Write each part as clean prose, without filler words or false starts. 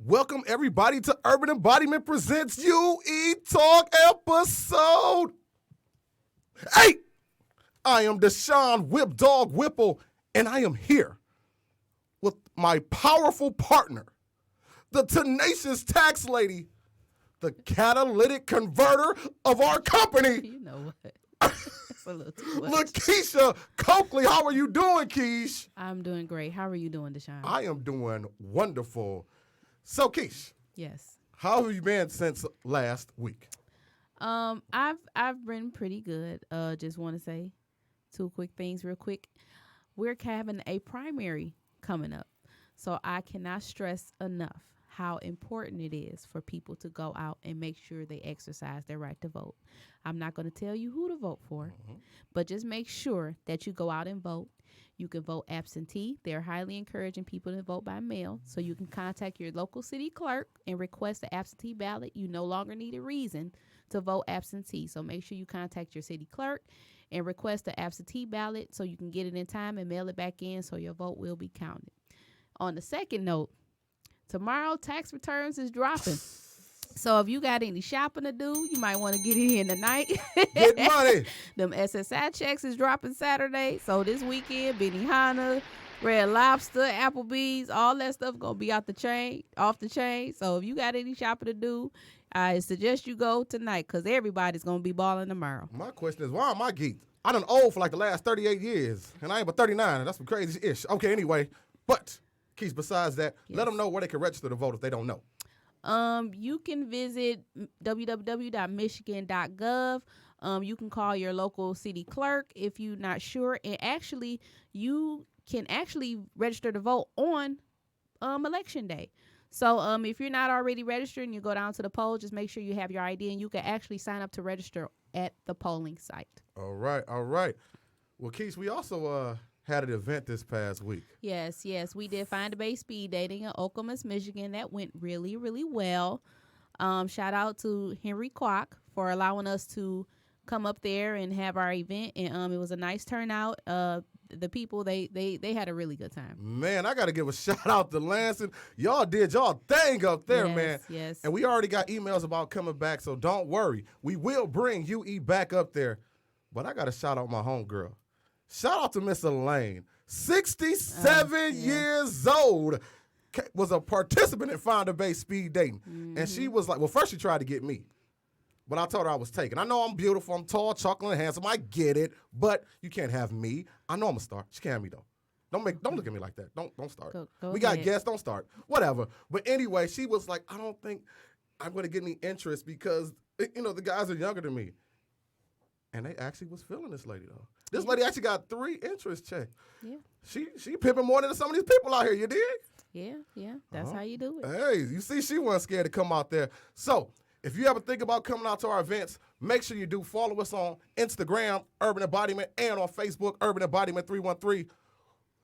Welcome, everybody, to Urban Embodiment Presents UE Talk episode 8. I am Deshaun Whip Dog Whipple, and I am here with my powerful partner, the tenacious tax lady, the catalytic converter of our company. You know what? That's a little too much. Lakeisha Coakley. How are you doing, Keish? I'm doing great. How are you doing, Deshaun? I am doing wonderful. So, Keish. Yes. How have you been since last week? I've been pretty good. Just want to say two quick things real quick. We're having a primary coming up. So I cannot stress enough how important it is for people to go out and make sure they exercise their right to vote. I'm not going to tell you who to vote for, but just make sure that you go out and vote. You can vote absentee. They're highly encouraging people to vote by mail. So you can contact your local city clerk and request an absentee ballot. You no longer need a reason to vote absentee. So make sure you contact your city clerk and request an absentee ballot so you can get it in time and mail it back in so your vote will be counted. On the second note, tomorrow tax returns is dropping. So if you got any shopping to do, you might want to get in tonight. Get money. Them SSI checks is dropping Saturday. So this weekend, Benihana, Red Lobster, Applebee's, all that stuff going to be off the chain. So if you got any shopping to do, I suggest you go tonight because everybody's going to be balling tomorrow. My question is, why am I geeked? I done old for like the last 38 years, and I ain't but 39, and that's some crazy-ish. Okay, anyway, but, Keith, besides that, let them know where they can register to vote if they don't know. You can visit www.michigan.gov. You can call your local city clerk if you're not sure. And actually, you can actually register to vote on election day. So if you're not already registered and you go down to the poll, just make sure you have your ID and you can actually sign up to register at the polling site. All right. Well, Keith, we also had an event this past week. Yes. We did Find a Bay speed dating in Okemos, Michigan. That went really, really well. Shout out to Henry Kwok for allowing us to come up there and have our event. And it was a nice turnout. The people, they had a really good time. Man, I got to give a shout out to Lansing. Y'all did y'all thing up there, man. Yes. And we already got emails about coming back, so don't worry. We will bring UE back up there. But I got to shout out my homegirl. Shout out to Miss Elaine, 67 years old, was a participant in Find a Bay speed dating. And she was like, well, first she tried to get me. But I told her I was taken. I know I'm beautiful, I'm tall, chocolate, and handsome. I get it, but you can't have me. I know I'm a star. She can't have me, though. Don't look at me like that. Don't start. Go we got ahead. guests, don't start. Whatever. But anyway, she was like, I don't think I'm going to get any interest because, the guys are younger than me. And they actually was feeling this lady, though. This lady actually got 3 interest checks. Yeah. She pimping more than some of these people out here, you dig? Yeah. That's how you do it. Hey, you see, she wasn't scared to come out there. So, if you ever think about coming out to our events, make sure you do follow us on Instagram, Urban Embodiment, and on Facebook, Urban Embodiment 313.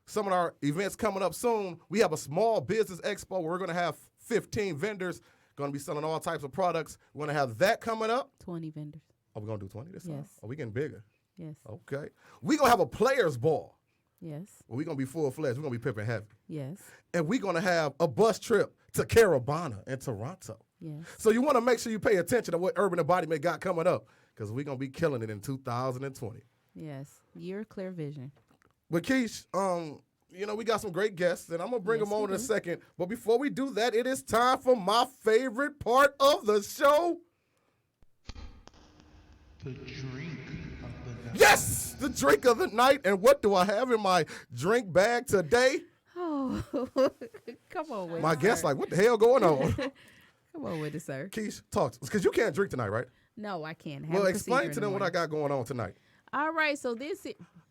Some of our events coming up soon. We have a small business expo where we're going to have 15 vendors going to be selling all types of products. We're going to have that coming up. 20 vendors. Are we going to do 20 this time? Yes. Are we getting bigger? Yes. Okay. We're going to have a players ball. Yes. Well, we're going to be full-fledged. We're going to be pimping heavy. Yes. And we're going to have a bus trip to Carabana in Toronto. Yes. So you want to make sure you pay attention to what Urban Embodiment got coming up because we're going to be killing it in 2020. Yes. Your clear vision. But Keish, we got some great guests, and I'm going to bring them on in a second. But before we do that, it is time for my favorite part of the show. The drink of the night. Yes, the drink of the night. And what do I have in my drink bag today? Oh, come on with My it, guest's sir. like, what the hell going on? Come on with it, sir. Keish, talk to us, because you can't drink tonight, right? No, I can't. Well, explain to them what I got going on tonight. All right, so this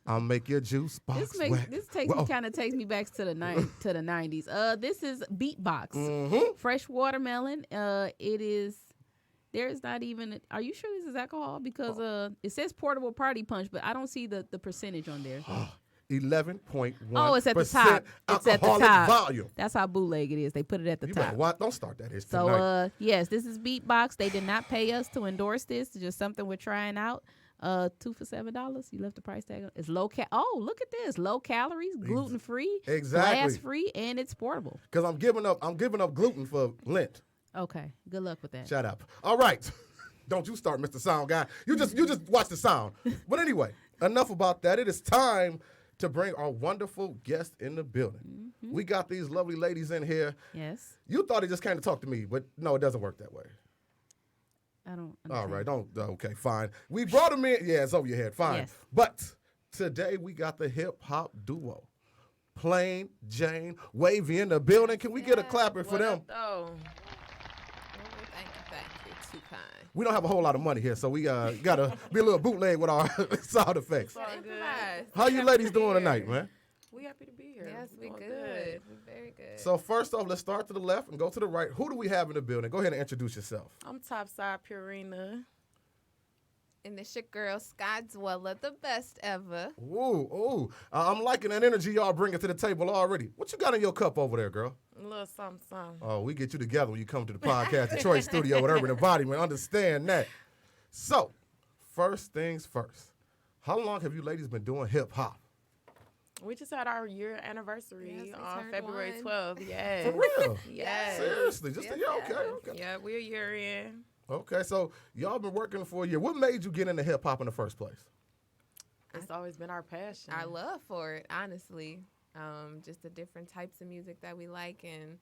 I'll make your juice box wet. this kind of takes me back to the 90s. This is Beatbox. Fresh watermelon. It is. There's not even. Are you sure this is alcohol? Because it says portable party punch, but I don't see the percentage on there. 11.1%. Oh, it's at the top. It's at the top. Volume. That's how bootleg it is. They put it at the You top. better watch. Don't start that. It's So, tonight. yes, this is Beatbox. They did not pay us to endorse this. It's just something we're trying out. 2 for $7. You left the price tag on. It's Oh, look at this. Low calories, gluten free, Exactly. glass free, and it's portable. Because I'm giving up gluten for Lent. Okay. Good luck with that. Shut up. All right. Don't you start, Mr. Sound Guy. You just watch the sound. But anyway, enough about that. It is time to bring our wonderful guest in the building. Mm-hmm. We got these lovely ladies in here. Yes. You thought he just came to talk to me, but no, it doesn't work that way. I don't All understand. right, okay, fine. We brought him in. Yeah, it's over your head. Fine. Yes. But today we got the hip-hop duo. Plain Jane, Wavy in the building. Can we get a clapper for them? Thank you. Too kind. We don't have a whole lot of money here, so we got to be a little bootleg with our sound effects. Improvise. How you ladies doing tonight, man? We happy to be here. Yes, we Doing good. We very good. So first off, let's start to the left and go to the right. Who do we have in the building? Go ahead and introduce yourself. I'm Topside Purina. And it's your girl, Sky Dweller, the best ever. Ooh. I'm liking that energy y'all bringing to the table already. What you got in your cup over there, girl? A little something. Oh, we get you together when you come to the Podcast Detroit studio with Urban Embodiment. Understand that. So, first things first. How long have you ladies been doing hip-hop? We just had our year anniversary Yes, we on turned February 1. 12th. Yes. For real? Yes. Seriously? Just Yes, okay. Yeah, we're a year in. Okay, so y'all been working for a year. What made you get into hip-hop in the first place? It's always been our passion. Our love for it, honestly. Just the different types of music that we like, and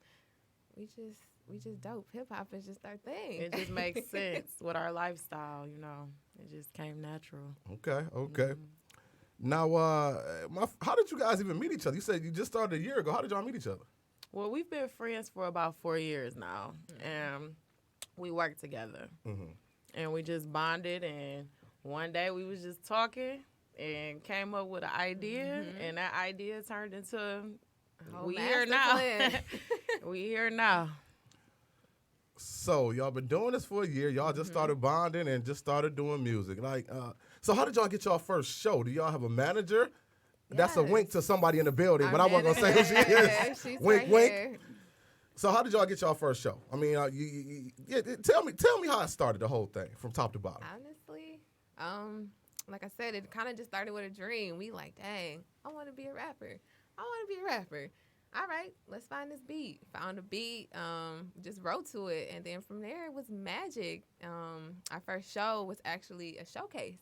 we just dope. Hip hop is just our thing. It just makes sense with our lifestyle, you know. It just came natural. Okay. Now, how did you guys even meet each other? You said you just started a year ago. How did y'all meet each other? Well, we've been friends for about 4 years now, and we work together. And we just bonded, and one day we was just talking and came up with an idea, and that idea turned into we here now. We here now. So y'all been doing this for a year. Y'all just started bonding and just started doing music. So how did y'all get y'all first show? Do y'all have a manager? That's a wink to somebody in the building, but I wasn't gonna say who she is. She's Wink, right wink. here. So how did y'all get y'all first show? I mean, tell me how it started, the whole thing from top to bottom. Honestly, like I said, it kind of just started with a dream. We like, dang, I want to be a rapper. All right, let's find this beat. Found a beat, just wrote to it, and then from there it was magic. Our first show was actually a showcase.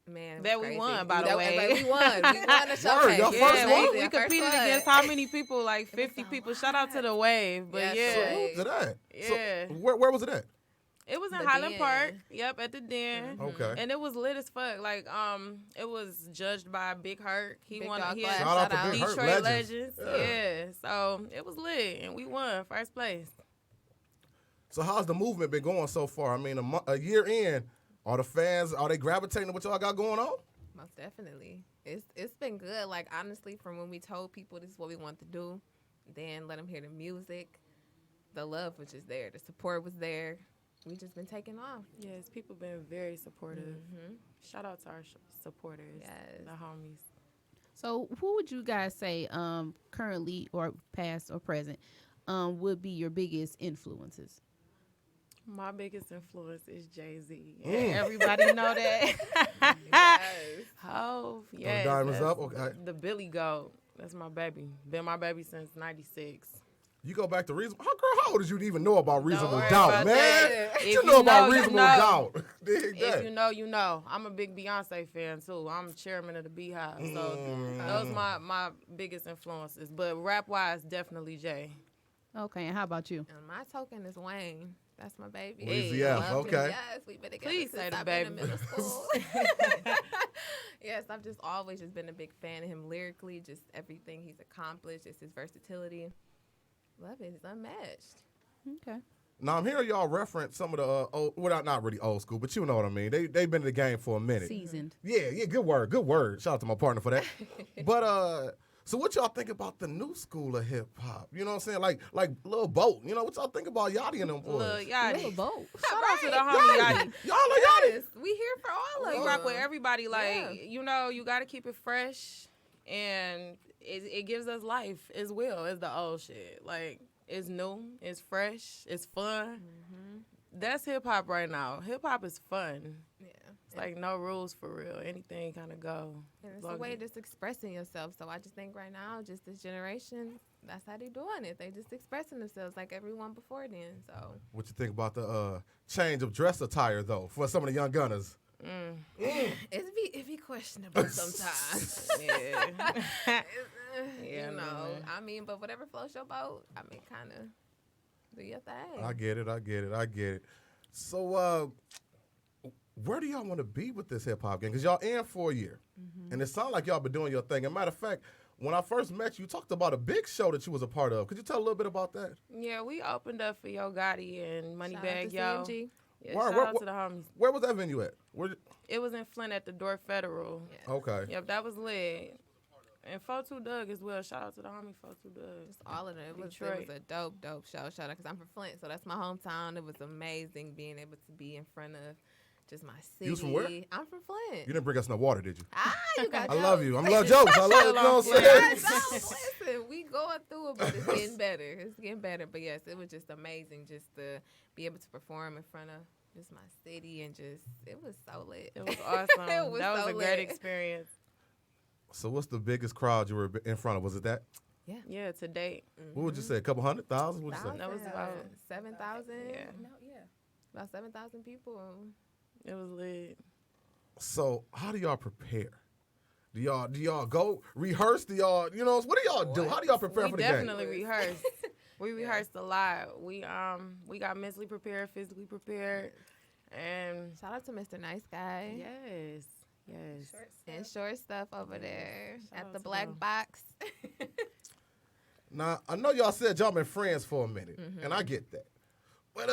Man, That we won, by the way. We won a showcase. y'all first one? We competed against how many people? Like 50 people. Shout out to the Wave. But Yes, yeah. Wave. So, that? Yeah. So, where was it at? It was in The Highland Den. Park. Yep, at the Den. Okay. And it was lit as fuck. Like, it was judged by Big Hurt. He Big won. Dog He Glass. had Shout out to Big Hurt, Detroit legends. Legends. Yeah. So it was lit, and we won first place. So how's the movement been going so far? I mean, a year in, are the fans, are they gravitating to what y'all got going on? Most definitely. It's been good. Like, honestly, from when we told people this is what we want to do, then let them hear the music, the love was just there. The support was there. We just been taking off. Yes, people been very supportive. Shout out to our supporters, Yes. the homies. So who would you guys say currently or past or present would be your biggest influences? My biggest influence is Jay-Z. Everybody know that. Yes. Oh, yes. diamonds that's up? Okay. The Billy Goat. That's my baby. Been my baby since 96. You go back to Reasonable. How old did you even know about Reasonable worry Doubt, about man? that. What If you you know about know, you Reasonable know. Doubt? Dig If that. you know, you know. I'm a big Beyonce fan, too. I'm chairman of the Beehive. So those my biggest influences. But rap-wise, definitely Jay. Okay, and how about you? And my token is Wayne. That's my baby. Weezy I F, love him. okay. Yes, we've been together Please since say the I've been in baby. middle school. Yes, I've just always just been a big fan of him lyrically, just everything he's accomplished, just his versatility. Love it. He's unmatched. Okay. Now, I'm hearing y'all reference some of the, not really old school, but you know what I mean. They've been in the game for a minute. Seasoned. Yeah, good word. Shout out to my partner for that. But, so what y'all think about the new school of hip-hop? You know what I'm saying? Like Lil Boat. You know, what y'all think about Yachty and them boys? Lil Yachty. Little boat. Shout out to the homie Yachty. Y'all are Yachty. Yes, we here for all of We them. rock with everybody. Like, Yeah. you know, you got to keep it fresh. And it gives us life as well as the old shit. Like, it's new. It's fresh. It's fun. that's hip hop right now. Hip hop is fun. Yeah. It's like no rules for real. Anything kind of go. And it's a Long way as- of just expressing yourself. So I just think right now, just this generation, that's how they doing it. They just expressing themselves like everyone before then. So What you think about the change of dress attire though for some of the young gunners? it be questionable sometimes. Yeah. You know, man. I mean, but whatever floats your boat, I mean, kind of do your thing. I get it. So, where do y'all want to be with this hip hop game? Because y'all in for a year, and it sounds like y'all been doing your thing. As a matter of fact, when I first met you, you talked about a big show that you was a part of. Could you tell a little bit about that? Yeah, we opened up for Yo Gotti and Shout out Moneybag to Yo. CMG. Yeah, Where- shout where- out to the homies. Where was that venue at? It was in Flint at the Door Federal. Yeah. Okay. Yep, that was lit. And 42 Doug as well. Shout out to the homie 42 Doug. Just all of them. It was Detroit. a dope show. Shout out because I'm from Flint, so that's my hometown. It was amazing being able to be in front of just my city. You was from where? I'm from Flint. You didn't bring us no water, did you? You got I love jokes. you. I love jokes. I love you. Know what I'm Yes, saying? listen, we going through it, but it's getting better. It's getting better. But yes, it was just amazing just to be able to perform in front of just my city and just, it was so lit. It was awesome. It was that was so a great lit. experience. So, what's the biggest crowd you were in front of? Was it that? Yeah, to date. What would you say? A couple 100,000? What would you say? That was about 7,000. Yeah. About 7,000 people. It was lit. So, how do y'all prepare? Do y'all go rehearse? Do y'all, what do y'all do? How do y'all prepare We for the game? definitely rehearsed. We rehearsed a lot. We got mentally prepared, physically prepared, and Shout out to Mr. Nice Guy. yes. And short stuff over there Shout at out the to black them. box. Now, I know y'all said y'all been friends for a minute, and I get that. But,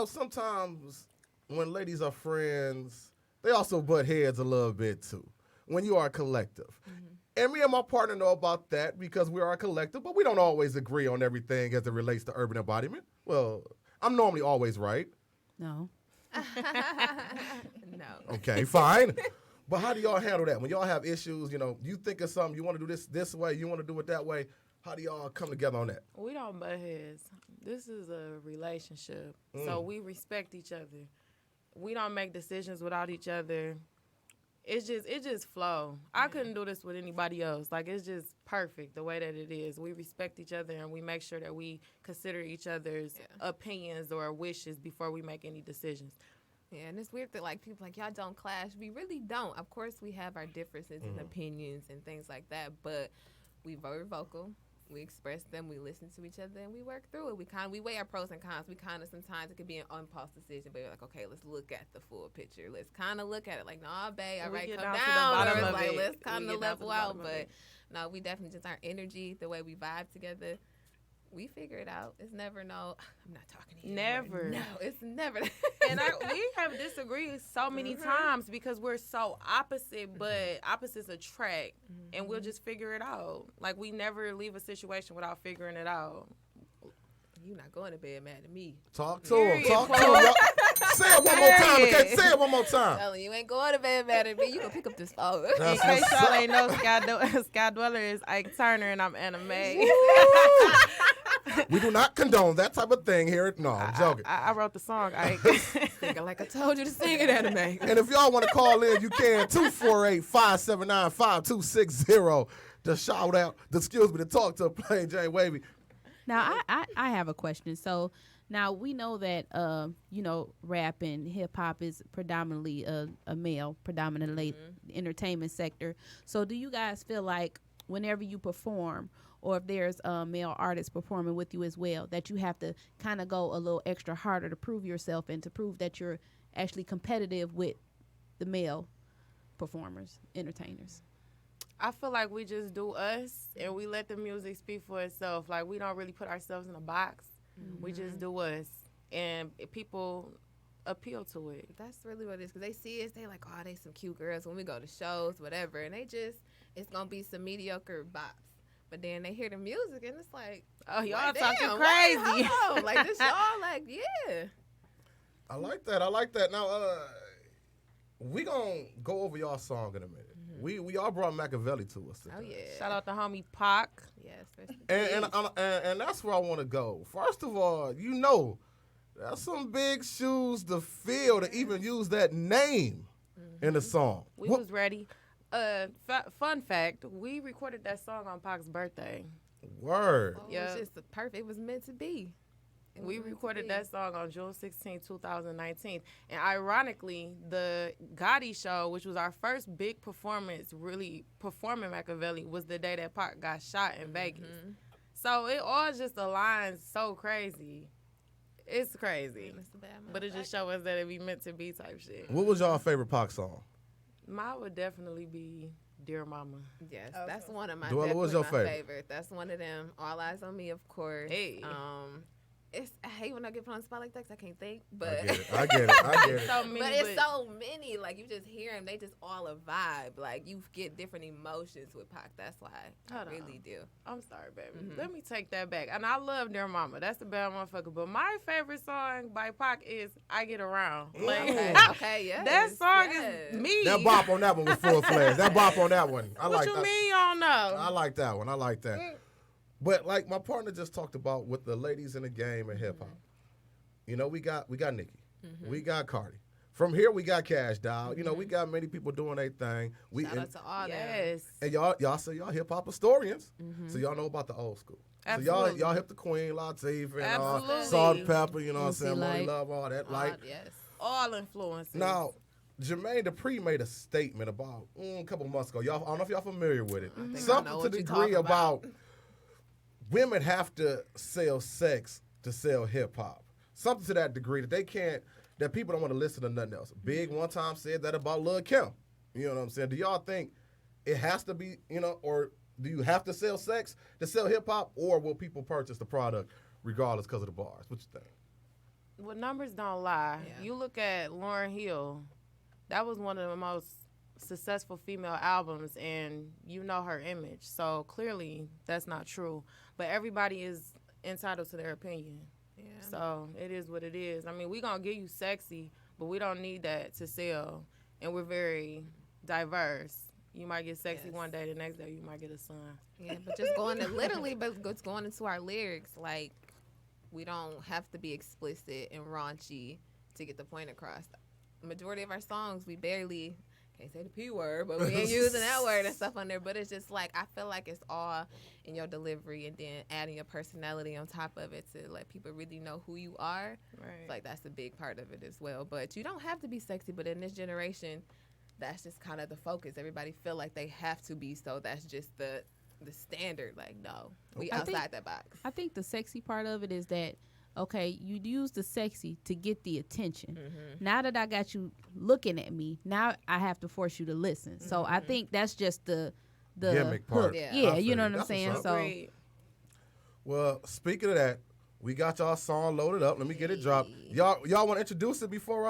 sometimes when ladies are friends, they also butt heads a little bit, too, when you are a collective. And me and my partner know about that because we are a collective, but we don't always agree on everything as it relates to urban embodiment. Well, I'm normally always right. No. No. Okay, fine. But how do y'all handle that? When y'all have issues, you think of something, you want to do this way, you want to do it that way. How do y'all come together on that? We don't butt heads. This is a relationship, so we respect each other. We don't make decisions without each other. It just flow. I couldn't do this with anybody else. Like, it's just perfect the way that it is. We respect each other and we make sure that we consider each other's opinions or wishes before we make any decisions. Yeah, and it's weird that like people like y'all don't clash. We really don't. Of course, we have our differences and opinions and things like that, but we very vocal. We express them. We listen to each other, and we work through it. We weigh our pros and cons. We kind of sometimes it could be an impulse decision, but you're like, okay, let's look at the full picture. Let's kind of look at it like, nah, babe, all We right, get come down to the down. bottom Or it's of like, it. let's We kind get of down to the level out. bottom of But it. no, we definitely just our energy, the way we vibe together. We figure it out. It's never no. I'm not talking to you. Never. No, it's never. And we have disagreed so many times because we're so opposite, but opposites attract, and we'll just figure it out. Like, we never leave a situation without figuring it out. You not going to bed mad at me. Talk to him. Period, Talk to Paul. him. Say it one more time, okay? Period. Say it one more time. Telling you ain't going to bed mad at me. You gonna pick up this phone. In That's case what's y'all up. ain't know, Sky Dweller is Ike Turner, and I'm Anna Mae. We do not condone that type of thing here. No, I'm joking. I wrote the song, Ike. Thinking like I told you to sing it, anime. And if y'all want to call in, you can 248-579-5260 to shout out, to talk to Plain Jane Wavy. Now, I have a question. So now we know that, rap and hip hop is predominantly a male, predominantly entertainment sector. So do you guys feel like whenever you perform, or if there's a male artist performing with you as well, that you have to kind of go a little extra harder to prove yourself and to prove that you're actually competitive with the male performers, entertainers? I feel like we just do us, and we let the music speak for itself. Like, we don't really put ourselves in a box. We just do us, and people appeal to it. That's really what it is. Because they see us, they like, oh, they some cute girls when we go to shows, whatever. And it's going to be some mediocre bops. But then they hear the music, and it's like, Oh, y'all like, talking damn, crazy. wait, hold on. Like, this y'all, like, yeah. I like that. Now, we going to go over y'all song in a minute. We all brought Machiavelli to us today. Oh, yeah. Shout out to homie Pac. Yes. rest in And peace. that's where I want to go. First of all, That's some big shoes to fill to even use that name in the song. We was ready. Fun fact, we recorded that song on Pac's birthday. Word. Oh, Yeah. It was just perfect. It was meant to be. It was We meant to recorded be. that song on June 16, 2019. And ironically, the Gotti show, which was our first big performance, really performing Machiavelli, was the day that Pac got shot in Vegas. So it all just aligns so crazy. It's crazy. It's a bad But it just shows us that it be meant to be type shit. What was y'all favorite Pac song? Mine would definitely be Dear Mama. Yes, that's one of my Dwella, what's definitely your my favorite? That's one of them. All Eyes on Me, of course. Hey. I hate when I get put on the spot like that 'cause I can't think, but I get it. So many, but it's so many. Like you just hear them, they just all a vibe. Like you get different emotions with Pac. That's why Hold I on. really do. I'm sorry, baby. Let me take that back. And I love Dear Mama. That's a bad motherfucker. But my favorite song by Pac is I Get Around. Like, Okay, yes. that song yes. is me. That bop on that one was full fledged. That bop on that one. I What like you that. mean you don't know? I like that one. I like that. But like my partner just talked about with the ladies in the game and hip hop. You know, we got Nicki. We got Cardi. From here we got Cash Doll. You know, we got many people doing their thing. Shout out to all them. Yes. And y'all say y'all hip hop historians. So y'all know about the old school. Absolutely. So y'all hip the Queen, Latifah, and Absolutely. Salt and Pepper, you know what I'm Lucy saying? Money Light. Love, all that. Like Yes. All influences. now, Jermaine Dupri made a statement about a couple months ago. Y'all, I don't know if y'all familiar with it. think I Something know to what the you're degree talking about. women have to sell sex to sell hip hop. Something to that degree that they can't, that people don't want to listen to nothing else. Big one time said that about Lil' Kim. You know what I'm saying? Do y'all think it has to be, or do you have to sell sex to sell hip hop, or will people purchase the product regardless because of the bars? What you think? Well, numbers don't lie. Yeah. You look at Lauryn Hill. That was one of the most successful female albums, and you know her image. So clearly that's not true. But everybody is entitled to their opinion. Yeah. So it is what it is. I mean, we going to give you sexy, but we don't need that to sell. And we're very diverse. You might get sexy Yes. one day, the next day you might get a son. Yeah, but just going to literally, but it's going into our lyrics. Like, we don't have to be explicit and raunchy to get the point across. Majority of our songs, we barely can't say the P word, but we ain't using that word and stuff on there. But it's just like, I feel like it's all in your delivery and then adding your personality on top of it to let people really know who you are. Right. It's like that's a big part of it as well. But you don't have to be sexy, but in this generation, that's just kind of the focus. Everybody feel like they have to be, so that's just the standard. Like, no, we I think- outside that box. I think the sexy part of it is that, okay, you use the sexy to get the attention. Now that I got you looking at me, now I have to force you to listen. So I think that's just the Gimmick part. hook. Yeah. Yeah, I you feel know you. what I'm That's saying? what's up. So Agreed. Well, speaking of that, we got y'all song loaded up. Let me get it dropped. Y'all want to introduce it before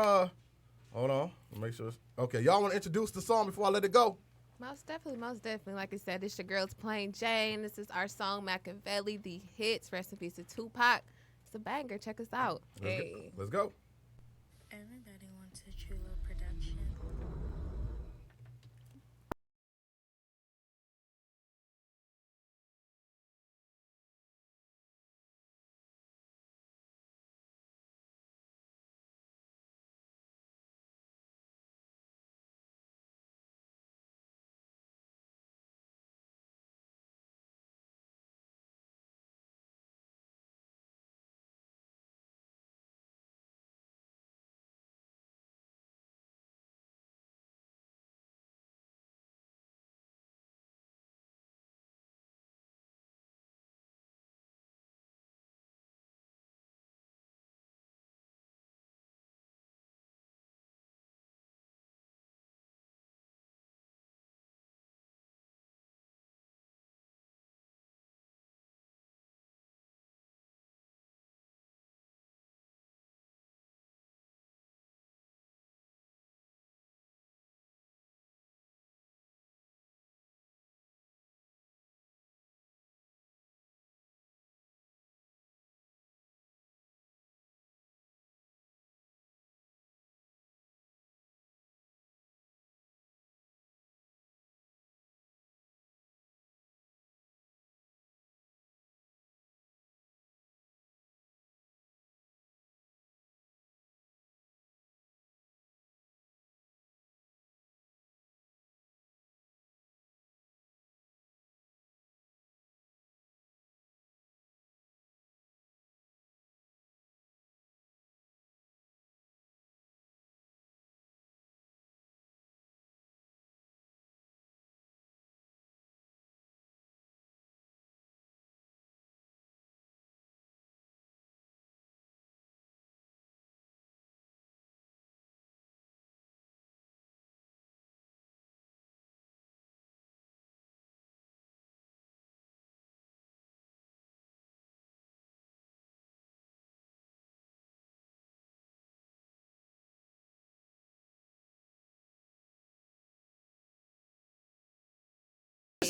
hold on. Let me make sure. Okay, y'all want to introduce the song before I let it go? Most definitely. Like I said, it's your girl's Plain Jane. This is our song Machiavelli, the hits. Rest in peace to Tupac. It's a banger. Check us out. Let's go. Everybody wants a true love production.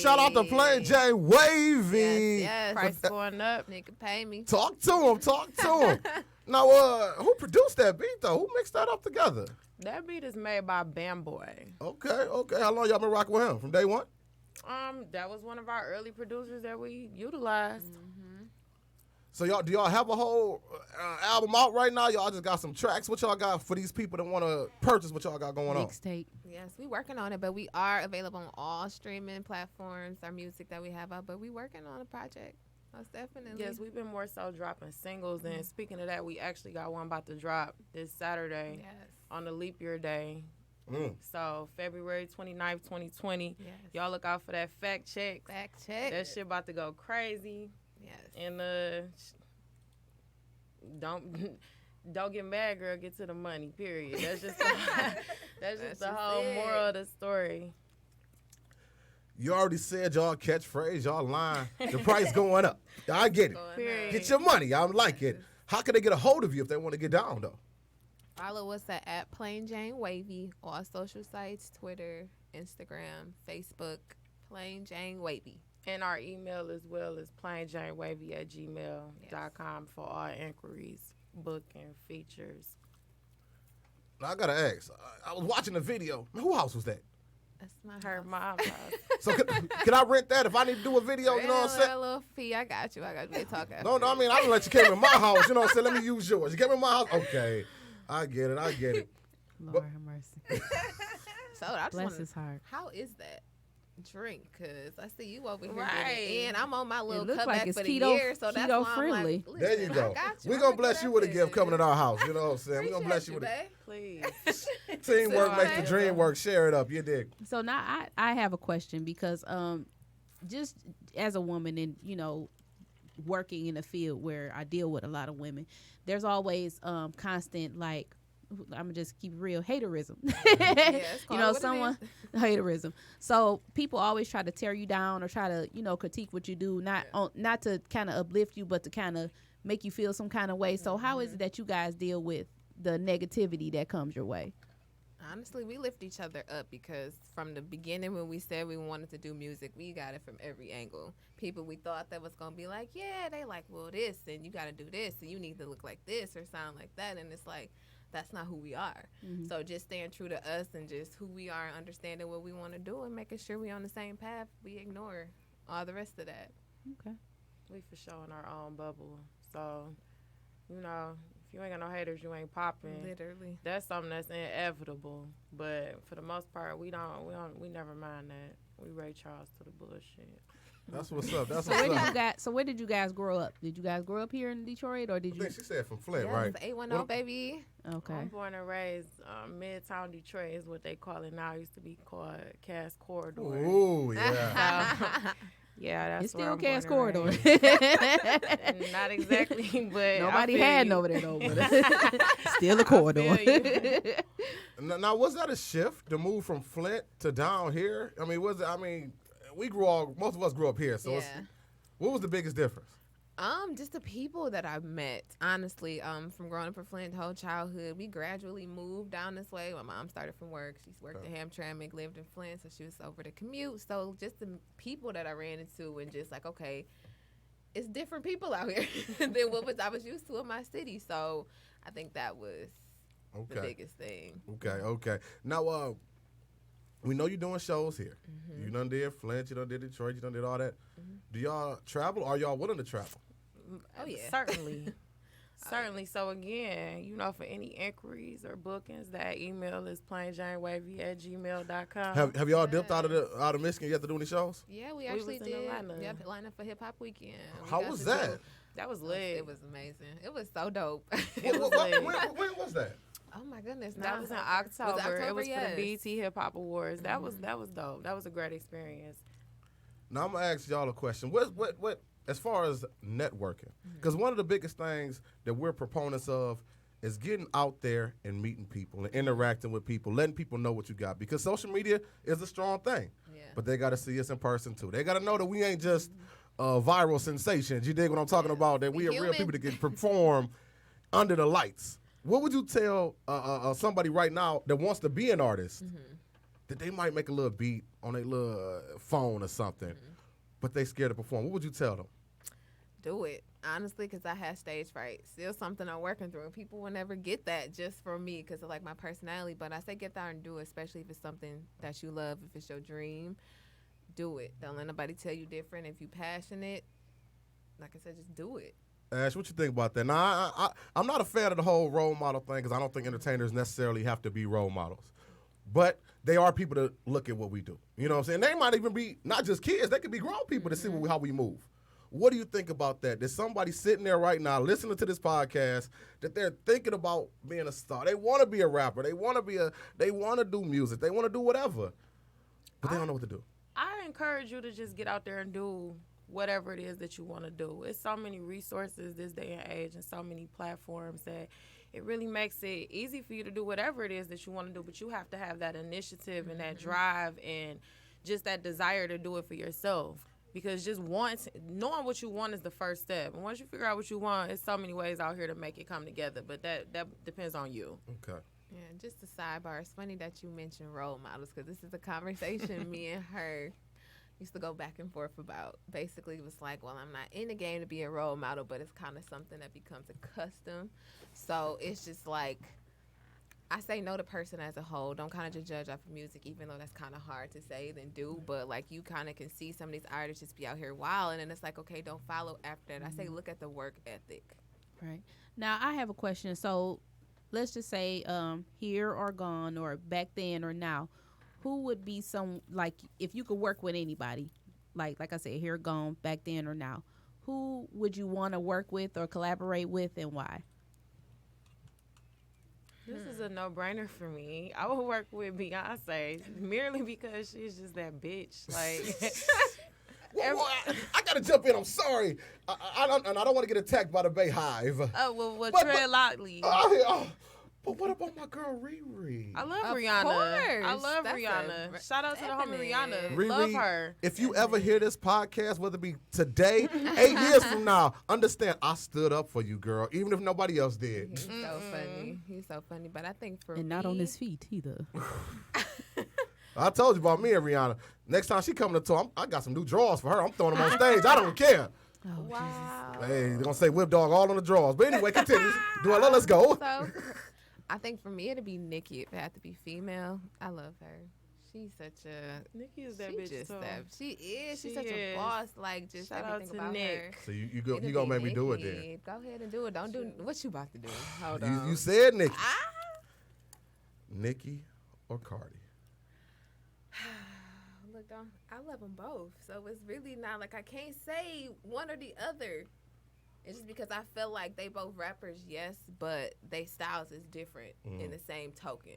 shout out to Plain Jane Wavy. Yes. Price going up. Nigga, pay me. Talk to him. Now, who produced that beat though? Who mixed that up together? That beat is made by Bam Boy. Okay. How long y'all been rocking with him? From day one? That was one of our early producers that we utilized. So do y'all have a whole album out right now? Y'all just got some tracks. What y'all got for these people that want to purchase what y'all got going on? Mixtape. Yes, we working on it, but we are available on all streaming platforms. Our music that we have out, but we working on a project. Most definitely. Yes, we've been more so dropping singles. And speaking of that, we actually got one about to drop this Saturday Yes. on the leap year day. So February 29th, 2020. Yes. Y'all look out for that fact check. Fact check. That shit about to go crazy. Yes. And don't get mad, girl. Get to the money. Period. That's just the whole moral of the story. You already said y'all catchphrase, y'all line. The price going up. I get it. Period. Get your money. I like it. How can they get a hold of you if they want to get down though? Follow us at Plain Jane Wavy, all social sites, Twitter, Instagram, Facebook, Plain Jane Wavy. And our email as well is plainjanewavy@gmail.com for all inquiries, booking, features. Now, I gotta ask. I was watching the video. Man, whose house was that? That's my Her house. mom's house. So can I rent that if I need to do a video? You know what I'm saying? A little fee. I got you. I got you. Talk after. No, I mean I didn't let you came in my house. You know what I'm saying? Let me use yours. You came in my house. Okay, I get it. Lord have mercy. So I just Bless wanna, his heart. how is that drink? Cause I see you over here Right. getting it in. I'm on my little looks cutback like it's for the keto- year, so that's keto why I'm friendly. like, There you listen, go. I got you. We're I'm gonna get bless you that with a gift in. coming to our house. You know what I'm saying? We're gonna bless you with babe. Please. teamwork So, makes the dream work. Share it up. You dig? So now I have a question because just as a woman and working in a field where I deal with a lot of women, there's always constant like I'm gonna just keep it real haterism. Yes, call it what it someone haterism. So people always try to tear you down or try to critique what you do, not to kind of uplift you, but to kind of make you feel some kind of way. So how is it that you guys deal with the negativity that comes your way? Honestly, we lift each other up because from the beginning when we said we wanted to do music, we got it from every angle. People we thought that was going to be like, yeah, they like, well, this, and you got to do this, and you need to look like this or sound like that. And it's like, that's not who we are. Mm-hmm. So just staying true to us and just who we are, understanding what we want to do and making sure we on the same path, we ignore all the rest of that. Okay. We for sure in our own bubble. So, if you ain't got no haters, you ain't popping. Literally. That's something that's inevitable. But for the most part, we never mind that. We Ray Charles to the bullshit. That's what's up. That's So what's where did up. you guys? So where did you guys grow up? Did you guys grow up here in Detroit, or did I you? think she said from Flint, Yes, right? 810, baby. Okay. I'm born and raised Midtown Detroit is what they call it now. It used to be called Cass Corridor. Ooh, yeah. Yeah, that's It's where still I'm Cass born and Corridor. raised. Not exactly, but Nobody I feel had you. over there though, but still a corridor. feel Now, was that a shift to move from Flint to down here? I mean, most of us grew up here, so what was the biggest difference? Just the people that I've met, honestly, from growing up in Flint, whole childhood, we gradually moved down this way. My mom started from work. She's worked at Hamtramck, lived in Flint, so she was over to commute. So just the people that I ran into and just like, okay, it's different people out here than what I was used to in my city. So I think that was the biggest thing. Okay. Now, we know you're doing shows here. You done did Flint, you done did Detroit, you done did all that. Do y'all travel? Are y'all willing to travel? Oh, yeah. Certainly. Certainly. So again, for any inquiries or bookings, that email is plainjanewavy@gmail.com. Have y'all dipped out of Michigan yet to do any shows? Yeah, we actually was in did. Atlanta. Yep, Atlanta for Hip Hop Weekend. We How got was to that? do- That was lit. It was amazing. It was so dope. When was that? Oh my goodness! That was in Was October. it It was for Yes. the BET Hip Hop Awards. That was dope. That was a great experience. Now I'm gonna ask y'all a question. What as far as networking? Because one of the biggest things that we're proponents of is getting out there and meeting people and interacting with people, letting people know what you got. Because social media is a strong thing, but they got to see us in person too. They got to know that we ain't just viral sensations. You dig what I'm talking about? That we are real people that can perform under the lights. What would you tell somebody right now that wants to be an artist that they might make a little beat on their little phone or something, but they scared to perform? What would you tell them? Do it. Honestly, because I had stage fright. Still something I'm working through. And people will never get that just from me because of, like, my personality. But I say get there and do it, especially if it's something that you love, if it's your dream. Do it. Don't let nobody tell you different. If you're passionate, like I said, just do it. Ash, what you think about that? Now, I'm not a fan of the whole role model thing because I don't think entertainers necessarily have to be role models. But they are people to look at what we do. You know what I'm saying? They might even be not just kids. They could be grown people to see how we move. What do you think about that? There's somebody sitting there right now listening to this podcast that they're thinking about being a star. They want to be a rapper. They want to do music. They want to do whatever. But they don't know what to do. I encourage you to just get out there and do whatever it is that you want to do. It's so many resources this day and age and so many platforms that it really makes it easy for you to do whatever it is that you want to do, but you have to have that initiative and that drive and just that desire to do it for yourself. Because just knowing what you want is the first step. And once you figure out what you want, there's so many ways out here to make it come together, but that depends on you. Okay. Yeah, just a sidebar. It's funny that you mentioned role models because this is a conversation me and her used to go back and forth about. Basically, it was like, well, I'm not in the game to be a role model, but it's kind of something that becomes a custom. So it's just like, I say know the person as a whole. Don't kind of just judge off of music, even though that's kind of hard to say than do. But, like, you kind of can see some of these artists just be out here wild, and then it's like, okay, don't follow after that. I say look at the work ethic. Right. Now, I have a question. So let's just say here or gone or back then or now, who would be some, like, if you could work with anybody, like I said, here, gone, back then or now, who would you want to work with or collaborate with and why? This is a no-brainer for me. I would work with Beyonce merely because she's just that bitch. Like, Well, I got to jump in. I'm sorry. I don't want to get attacked by the Bay Hive. Tread lightly. But what about my girl Riri? I love Of Rihanna. course. I love That's Rihanna. Shout out to the homie definite. Rihanna. Riri, Love her. If you ever hear this podcast, whether it be today, 8 years from now, understand I stood up for you, girl, even if nobody else did. He's so funny. He's so funny. But I think for And me, not on his feet either. I told you about me and Rihanna. Next time she coming to tour, I got some new drawers for her. I'm throwing them on stage. I don't care. Oh, wow. Hey, they're going to say whip dog all on the drawers. But anyway, continue. Let's go. So, I think for me it'd be Nikki if it had to be female. I love her. She's such a Nikki is that she bitch just too. She is. She's She such a is. boss. Like just Shout out everything to about Nick. her. So you It'd going to be make me do it Nikki. then. Go ahead and do it. Don't do what you about to do. Hold on. You said Nikki. Ah. Nikki or Cardi? Look, I love them both. So it's really not like I can't say one or the other. It's just because I feel like they both rappers, yes, but they styles is different in the same token.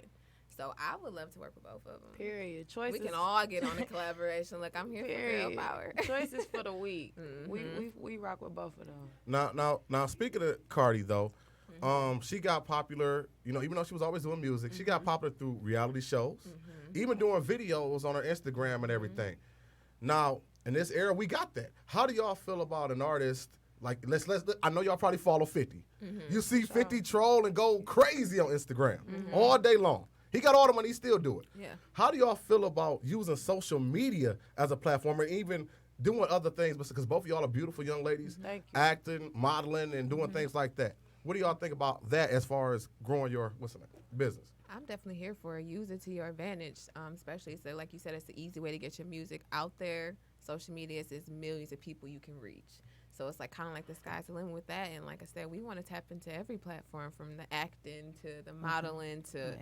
So I would love to work with both of them. Period. Choices. We can all get on a collaboration. Look, I'm here for girl power. Choices for the week. Mhm. We rock with both of them. Now, speaking of Cardi though, she got popular. You know, even though she was always doing music, she got popular through reality shows, even doing videos on her Instagram and everything. Now, in this era, we got that. How do y'all feel about an artist? Like, let's. I know y'all probably follow 50. You see 50 troll and go crazy on Instagram all day long. He got all the money, he still do it. Yeah. How do y'all feel about using social media as a platform or even doing other things? Because both of y'all are beautiful young ladies, Thank you. acting, modeling, and doing things like that. What do y'all think about that as far as growing your business? I'm definitely here for it. Use it to your advantage, especially so like you said, it's the easy way to get your music out there. Social media is millions of people you can reach. So it's like kind of like the sky's the limit with that. And like I said, we want to tap into every platform from the acting to the modeling to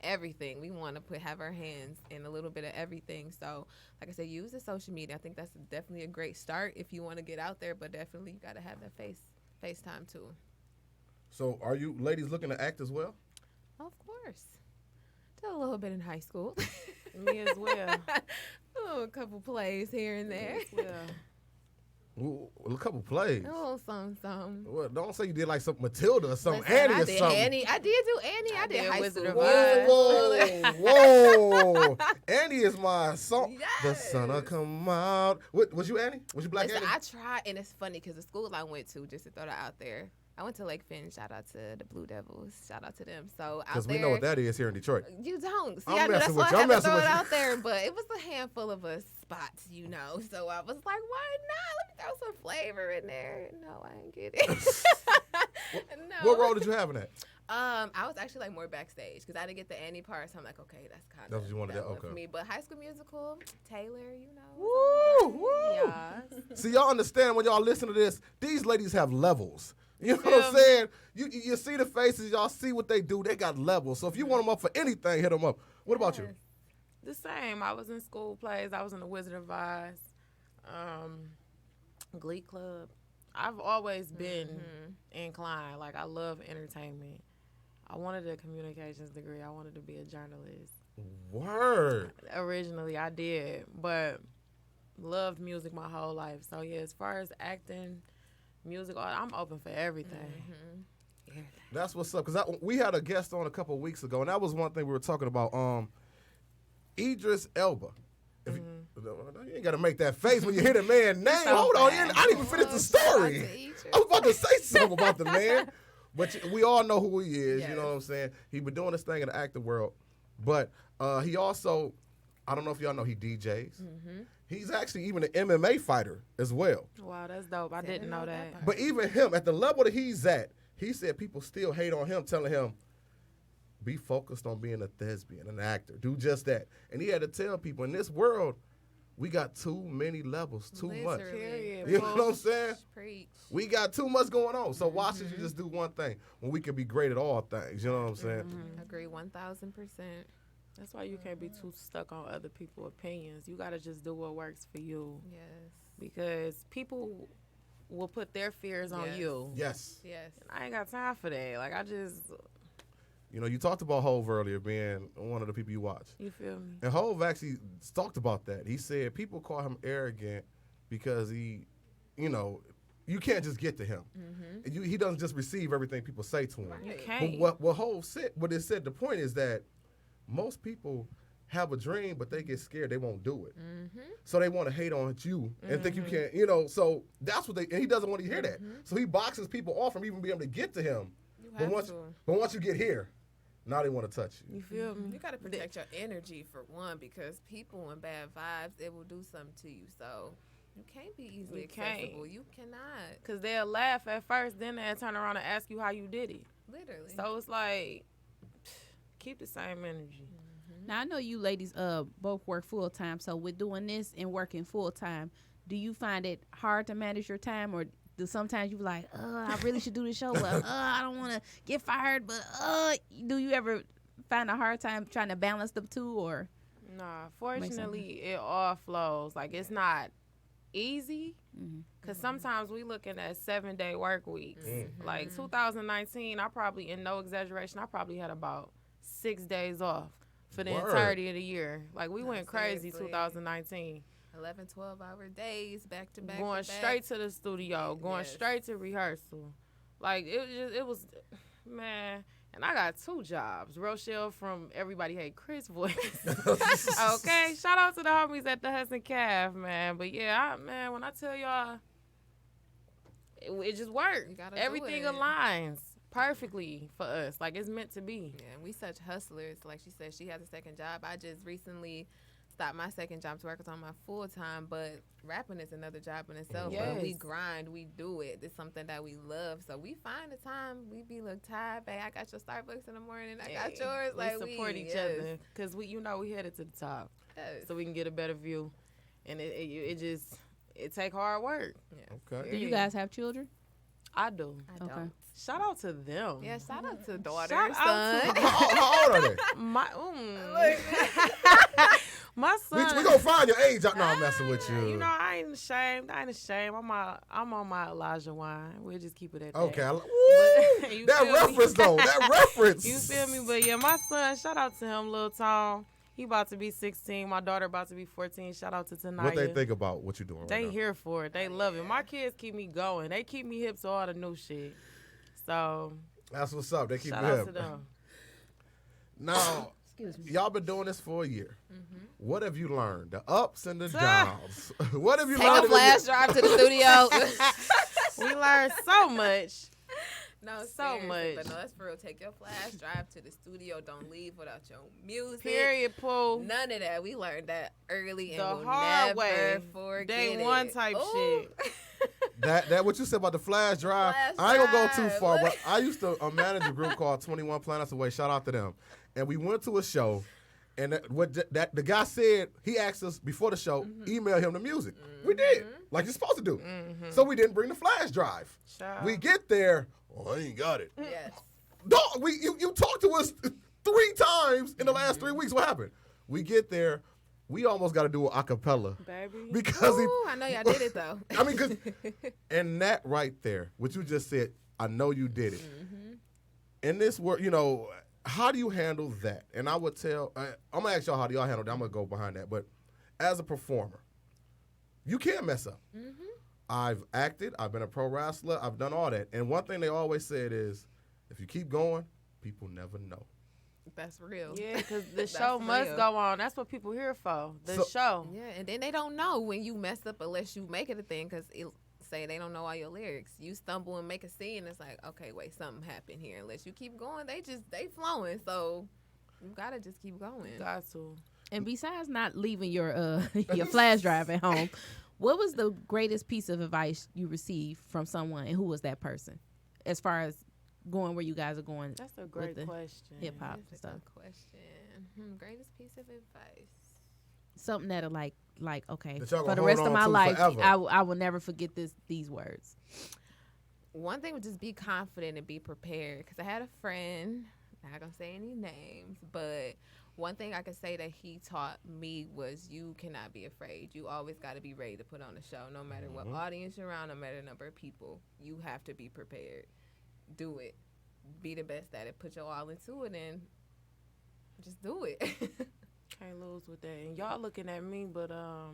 everything. We want to have our hands in a little bit of everything. So like I said, use the social media. I think that's definitely a great start if you want to get out there, but definitely you got to have that FaceTime too. So are you ladies looking to act as well? Of course. Did a little bit in high school. Me as well. A couple plays here and there. Me as well. Ooh, a couple plays. Oh, some. Well, don't say you did like some Matilda or something, Listen, Annie I or did something. Annie. I did do Annie. I did did high Wizard school. of Oz. Whoa. Annie is my song. Yes. The sun'll come out. Was you Annie? Was you Black Listen, Annie? I tried, and it's funny because the school I went to, just to throw that out there, I went to Lake Finn. Shout out to the Blue Devils. Shout out to them. So out Because there, we know what that is here in Detroit. you don't. See, I'm I knew that's messing why with I you. I'm had to messing throw with it you. out there. But it was a handful of us spots, So I was like, why not? Let me throw some flavor in there. No, I didn't get it. No. What role did you have in that? I was actually like more backstage because I didn't get the Annie part, so I'm like, okay, that's kind of That's what you wanted to- for okay. me. But High School Musical, Taylor, Woo, woo. Yes. See, y'all understand when y'all listen to this, these ladies have levels. You know what I'm Feel me? saying? You see the faces, y'all see what they do. They got levels. So if you want them up for anything, hit them up. What about you? The same. I was in school plays. I was in the Wizard of Oz, Glee Club. I've always been inclined. Like, I love entertainment. I wanted a communications degree. I wanted to be a journalist. Word. Originally, I did, but loved music my whole life. So, yeah, as far as acting, music, I'm open for everything. That's what's up. Because we had a guest on a couple of weeks ago, and that was one thing we were talking about. Idris Elba. If you ain't got to make that face when you hear the man's name. Hold on. I didn't even finish the story. I was about to say something about the man. But we all know who he is. Yes. You know what I'm saying? He been doing this thing in the acting world. But he also, I don't know if y'all know, he DJs. He's actually even an MMA fighter as well. Wow, that's dope. I didn't know that. But even him, at the level that he's at, he said people still hate on him, telling him, be focused on being a thespian, an actor. Do just that. And he had to tell people, in this world, we got too many levels, too much. Period. You know what I'm saying? Preach. We got too much going on. So why should you just do one thing when we can be great at all things? You know what I'm saying? Agree 1,000%. That's why you can't be too stuck on other people's opinions. You got to just do what works for you. Yes. Because people will put their fears on Yes. you. Yes. Yes. I ain't got time for that. Like, I just, You know, you talked about Hove earlier being one of the people you watch. you feel me? And Hove actually talked about that. He said people call him arrogant because he, you can't just get to him. He doesn't just receive everything people say to him. You But can't. what Hove said, the point is that most people have a dream, but they get scared. They won't do it. So they want to hate on you and think you can't, so that's what and he doesn't want to hear that. So he boxes people off from even being able to get to him. You But have once, to. but once you get here, now they want to touch you. You feel me? You got to protect your energy for one, because people and bad vibes, it will do something to you. So you can't be easily You can't. accessible. You cannot. Because they'll laugh at first, then they'll turn around and ask you how you did it. Literally. So it's like, keep the same energy. Now I know you ladies both work full time, so with doing this and working full time, do you find it hard to manage your time, or do sometimes you be like, I really should do this show, but I don't want to get fired, but do you ever find a hard time trying to balance the two, or? Nah, fortunately, it all flows. Like, it's not easy, because sometimes we looking at 7-day work weeks. Like 2019, I probably, in no exaggeration, I probably had about 6 days off for the Word. entirety of the year. Like, we No, went crazy seriously. 2019. 11, 12-hour days, back to back. Going to back. straight to the studio, going Yes. straight to rehearsal. Like, it was, man. And I got 2 jobs. Rochelle from Everybody Hate Chris voice. Okay, shout out to the homies at the Hudson Calf, man. But yeah, man, when I tell y'all, it just worked. You gotta do Everything it. aligns perfectly for us. Like, it's meant to be. Yeah, and we such hustlers. Like she said, she has a second job. I just recently stopped my second job to work on my full time, but rapping is another job in itself. But we Yes. grind, we do it. It's something that we love. So we find the time. We be look tired, babe. I got your Starbucks in the morning. I got yours. We Like support each other because we headed to the top, Yes. so we can get a better view. And it take hard work. Okay. Do you guys have children? I do. I don't. Okay. Shout out to them. Yeah, shout out to daughter, Shout out son. to- How old are they? My my We son. gonna find your age out. No, I'm messing with you. You know, I ain't ashamed. I'm on my Elijah wine. We'll just keep it at that. Okay. But- you That feel me? reference though. That reference. You feel me? But yeah, my son, shout out to him, Lil Tom. He about to be 16. My daughter about to be 14. Shout out to Tanaya. What they think about what you're doing right They now? here for it. They love it. My kids keep me going. They keep me hip to all the new shit. So That's what's up. They keep shout you out hip. to them. Now, Excuse me. y'all been doing this for a year. Mm-hmm. What have you learned? The ups and the downs. What have you Take learned? a flash drive to the studio. We learned so much. No, So seriously, much. But no, that's for real. Take your flash drive to the studio. Don't leave without your music. Period, Pooh. None of that. We learned that early and The we'll hard never way. forget Day it. one type Ooh. shit. That what you said about the flash drive, Flash I ain't gonna go too drive. far, but I used to manage a group called 21 Planets Away. Shout out to them. And we went to a show, and the guy said, he asked us before the show, email him the music. We did, like you're supposed to do. So we didn't bring the flash drive. Child. We get there, I ain't got it. Yes. Dog, you talked to us 3 times in the last 3 weeks. What happened? We get there, we almost got to do an acapella. Baby. Because Ooh, I know y'all did it though. I mean, because, and that right there, what you just said, I know you did it. In this world, how do you handle that? And I would tell, I'm going to ask y'all, how do y'all handle that? I'm going to go behind that. But as a performer, you can mess up. I've acted, I've been a pro wrestler, I've done all that. And one thing they always said is, if you keep going, people never know. That's real. Yeah, because the That's show must real. go on. That's what people here for. The show. Yeah, and then they don't know when you mess up unless you make it a thing because say they don't know all your lyrics. You stumble and make a scene, it's like, okay, wait, something happened here. Unless you keep going, they flowing. So you gotta just keep going. Got to. And besides not leaving your your flash drive at home, what was the greatest piece of advice you received from someone, and who was that person? As far as going where you guys are going, That's a great question. hip hop That's a stuff. good question. Greatest piece of advice. Something that'll like okay, That y'all for gonna the hold rest of on my to life, forever. I will never forget these words. One thing would just be confident and be prepared. Because I had a friend, not gonna say any names, but one thing I could say that he taught me was you cannot be afraid. You always got to be ready to put on a show, no matter what audience you're around, no matter the number of people. You have to be prepared. Do it. Be the best at it. Put your all into it and just do it. Can't lose with that. And y'all looking at me, but I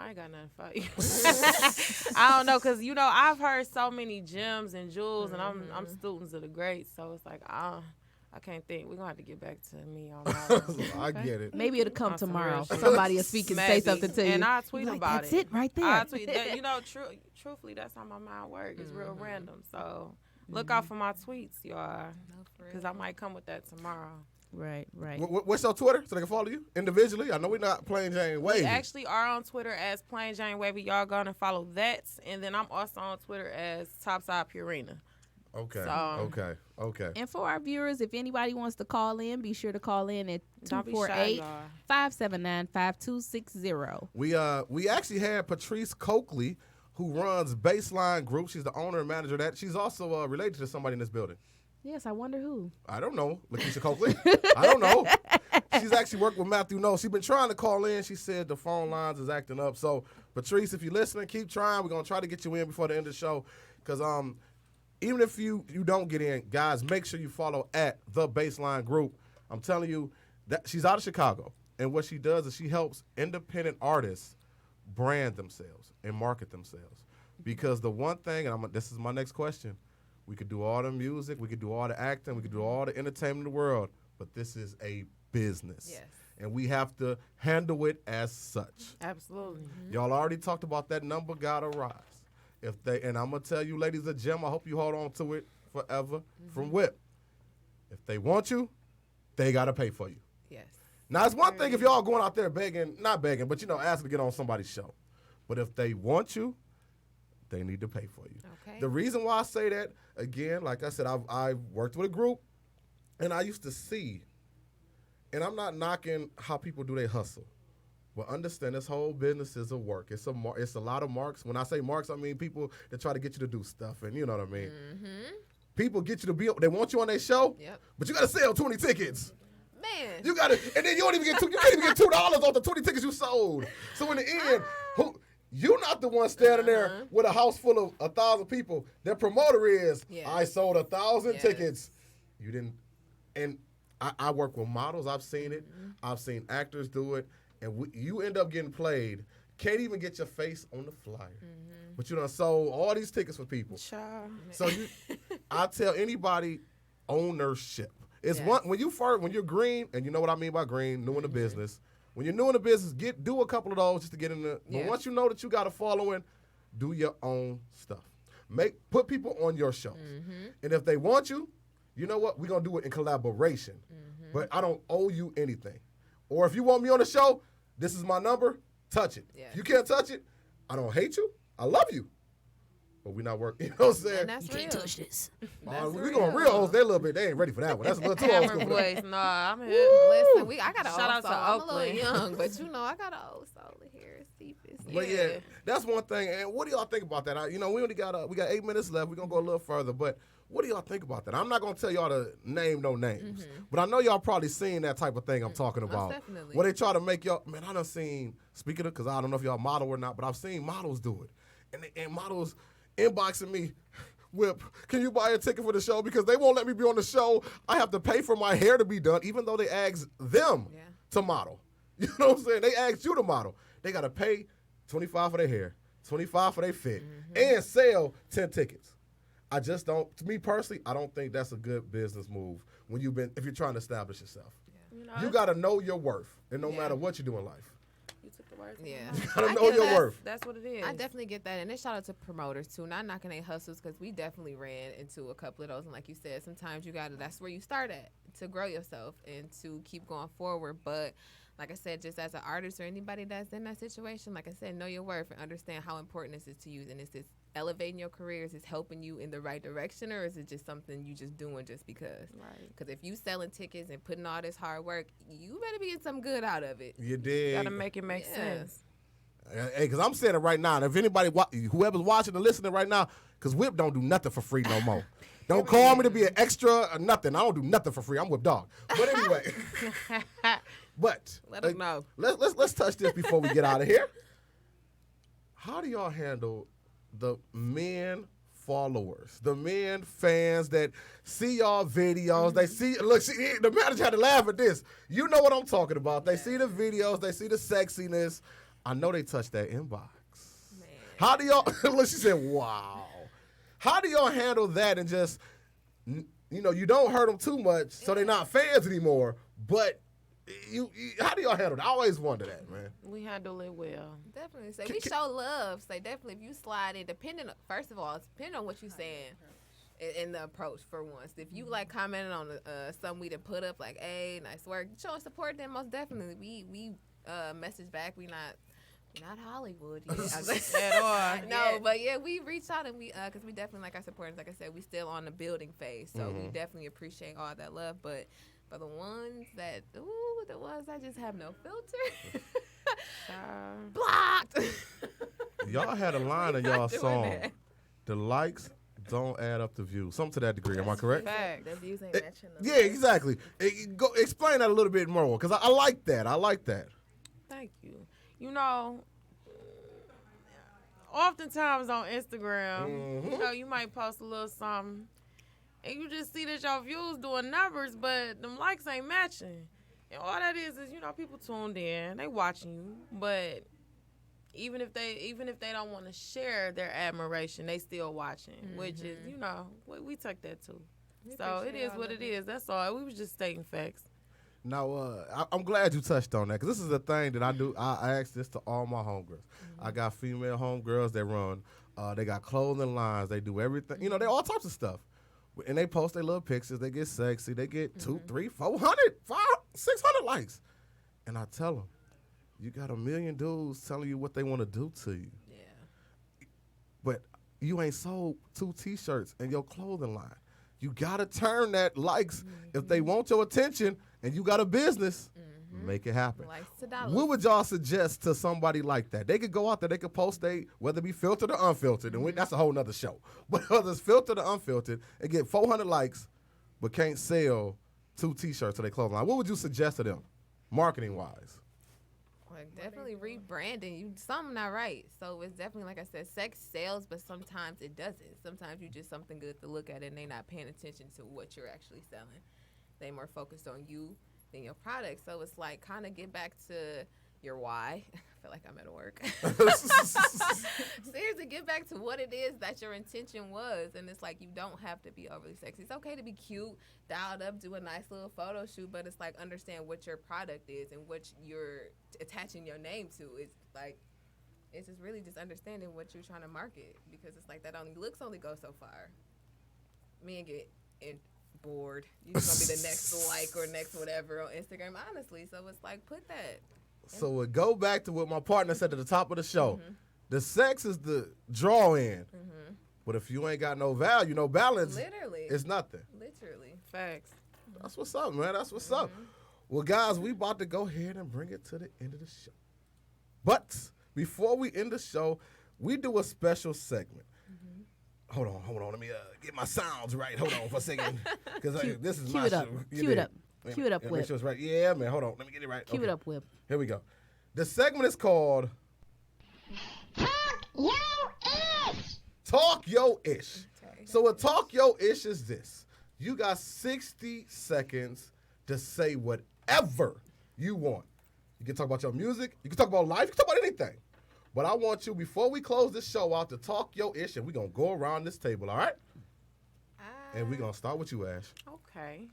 ain't got nothing for you. I don't know, cause I've heard so many gems and jewels, and I'm students of the greats, so it's like I can't think. We're gonna have to get back to me on that one. I get it. Maybe it'll come On some tomorrow. real shit. Somebody will speak and say Maybe. something to you, And I'll tweet You like, about That's it. it right there. I tweet that. Truthfully, that's how my mind works. It's real random. So look out for my tweets, y'all, because I might come with that tomorrow. Right. What's your Twitter so they can follow you individually? I know we're not Plain Jane Wavy. We actually are on Twitter as Plain Jane Wavy. Y'all gonna follow that, and then I'm also on Twitter as Topside Purina. Okay. So- Okay. And for our viewers, if anybody wants to call in, be sure to call in at Don't be shy, 248-579-5260. We actually had Patrice Coakley, who runs Baseline Group. She's the owner and manager of that. She's also related to somebody in this building. Yes, I wonder who. I don't know, Lakeisha Coakley. I don't know. She's actually worked with Matthew No. She's been trying to call in. She said the phone lines is acting up. So, Patrice, if you're listening, keep trying. We're going to try to get you in before the end of the show. Because even if you don't get in, guys, make sure you follow at The Baseline Group. I'm telling you, that she's out of Chicago. And what she does is she helps independent artists brand themselves and market themselves. Because the one thing, and this is my next question, we could do all the music, we could do all the acting, we could do all the entertainment in the world, but this is a business. Yes. And we have to handle it as such. Absolutely. Y'all already talked about that number gotta rise. And I'm gonna tell you, ladies and gentlemen, I hope you hold on to it forever from Whip. If they want you, they gotta pay for you. Yes. Now it's one thing if y'all going out there begging, not begging, but asking to get on somebody's show. But if they want you, they need to pay for you. Okay. The reason why I say that, again, like I said, I've worked with a group, and I used to see, and I'm not knocking how people do their hustle, but understand this whole business is a work. It's a lot of marks. When I say marks, I mean people that try to get you to do stuff, and you know what I mean. People get you to be, they want you on their show, Yep. but you got to sell 20 tickets. Man. You got to, and then you can't even get $2 off the 20 tickets you sold. So in the end, you're not the one standing there with a house full of 1,000 people. Their promoter is, Yes. I sold 1,000 Yes. tickets. You didn't, and I work with models. I've seen it. I've seen actors do it, and you end up getting played. Can't even get your face on the flyer, but you done sold all these tickets for people. Child. So I tell anybody, ownership. It's Yes. when you're green, and you know what I mean by green, new in the business. When you're new in the business, do a couple of those just to get in the. But Yes. once you know that you got a following, do your own stuff. Put people on your shows. And if they want you, you know what? We're going to do it in collaboration. But I don't owe you anything. Or if you want me on the show, this is my number. Touch it. Yeah. If you can't touch it, I don't hate you. I love you. But we not working. You know what I'm saying? And that's real. touch this. We going real hoes. They a little bit. They ain't ready for that one. That's a little too old Hammer school. voice. No, I'm here. Listen, I got an Shout old out to soul. I'm a Oakland. little young, but you know, I got an old soul in here. It's deep. But yeah, that's one thing. And what do y'all think about that? We only got we got 8 minutes left. We're gonna go a little further. But what do y'all think about that? I'm not gonna tell y'all to name no names, but I know y'all probably seen that type of thing I'm talking about. definitely. Where they try to make y'all. Man, I done seen. Speaking of, because I don't know if y'all model or not, but I've seen models do it, and models inboxing me. Whip, can you buy a ticket for the show? Because they won't let me be on the show. I have to pay for my hair to be done, even though they asked them to model. You know what I'm saying? They asked you to model. They got to pay $25 for their hair, $25 for their fit, and sell 10 tickets. I just don't, to me personally, I don't think that's a good business move when if you're trying to establish yourself. You got to know your worth, and no matter what you do in life. You took the words. Yeah. You got to know your worth. That's what it is. I definitely get that. And then shout out to promoters, too. Not knocking their hustles, because we definitely ran into a couple of those. And like you said, sometimes that's where you start at to grow yourself and to keep going forward. But like I said, just as an artist or anybody that's in that situation, like I said, know your worth and understand how important this is to you. And is this elevating your career? Is this helping you in the right direction? Or is it just something you just doing just because? Right. Because if you selling tickets and putting all this hard work, you better be getting some good out of it. You did. Gotta make it make sense. Hey, because I'm saying it right now. And if anybody, whoever's watching and listening right now, because Whip don't do nothing for free no more. Don't call me to be an extra or nothing. I don't do nothing for free. I'm Whip Dog. But anyway. But Let them know. Let's touch this before we get out of here. How do y'all handle the men followers, the men fans that see y'all videos? They see, the manager had to laugh at this. You know what I'm talking about. They see the videos. They see the sexiness. I know they touch that inbox. Man. How do y'all, look, she said, wow. How do y'all handle that and just, you don't hurt them too much so they're not fans anymore, but how do y'all handle that? I always wonder that, man. We handle it well. Definitely. Say we show love. Say definitely if you slide in, first of all, it's depending on what you're saying in the approach for once. If you like commenting on something we done put up, like, hey, nice work, showing support, then most definitely we message back. We not Hollywood yet. At all. No, but yeah, we reached out and because we definitely like our supporters. Like I said, we still on the building phase, so we definitely appreciate all that love. But for the ones that just have no filter, blocked. Y'all had a line in y'all doing song. that. The likes don't add up to views. Something to that degree. Am I correct? Facts. The views ain't matching them. Yeah, exactly. Explain that a little bit more, because I like that. I like that. Thank you. Oftentimes on Instagram, you might post a little something, and you just see that your views doing numbers, but them likes ain't matching. And all that is people tuned in, they watching you, but even if they don't want to share their admiration, they still watching, which is we took that too. So it is what it is. That's all. We was just stating facts. Now, I'm glad you touched on that, because this is a thing that I do. I ask this to all my homegirls. I got female homegirls that run. They got clothing lines. They do everything. They all types of stuff. And they post their little pictures. They get sexy. They get 200, 300, 400, 500, 600 likes. And I tell them, you got a million dudes telling you what they want to do to you. Yeah. But you ain't sold 2 T-shirts in your clothing line. You got to turn that likes. If they want your attention and you got a business, make it happen. Likes to dollars. What would y'all suggest to somebody like that? They could go out there, they could post whether it be filtered or unfiltered, and that's a whole nother show. But whether it's filtered or unfiltered, and get 400 likes, but can't sell 2 T-shirts to their clothing line. What would you suggest to them, marketing-wise? Like definitely rebranding. Something not right. So it's definitely, like I said, sex sells, but sometimes it doesn't. Sometimes you just something good to look at, and they not paying attention to what you're actually selling. They more focused on you than your product. So it's like kind of get back to your why. I feel like I'm at work. Seriously, get back to what it is that your intention was. And it's like you don't have to be overly sexy. It's okay to be cute, dialed up, do a nice little photo shoot, but it's like understand what your product is and what you're attaching your name to. It's like it's just really just understanding what you're trying to market, because it's like that looks only go so far. Men get bored. You're just gonna be the next like or next whatever on Instagram, honestly. So it's like, put that. So it go back to what my partner said at the top of the show. The sex is the draw in. But if you ain't got no value, no balance, Literally. it's nothing. Literally. Facts. That's what's up, man. That's what's up. Well, guys, we about to go ahead and bring it to the end of the show. But before we end the show, we do a special segment. Hold on. Let me get my sounds right. Hold on for a second. Because this is my show. Cue it up. Cue it up, Make Whip. sure it's right. Yeah, man. Hold on. Let me get it right. Cue it up, Whip. Here we go. The segment is called Talk Yo Ish. So a Talk Yo Ish is this. You got 60 seconds to say whatever you want. You can talk about your music. You can talk about life. You can talk about anything. But I want you, before we close this show out, to talk your ish, and we're going to go around this table, all right? And we're going to start with you, Ash. Okay.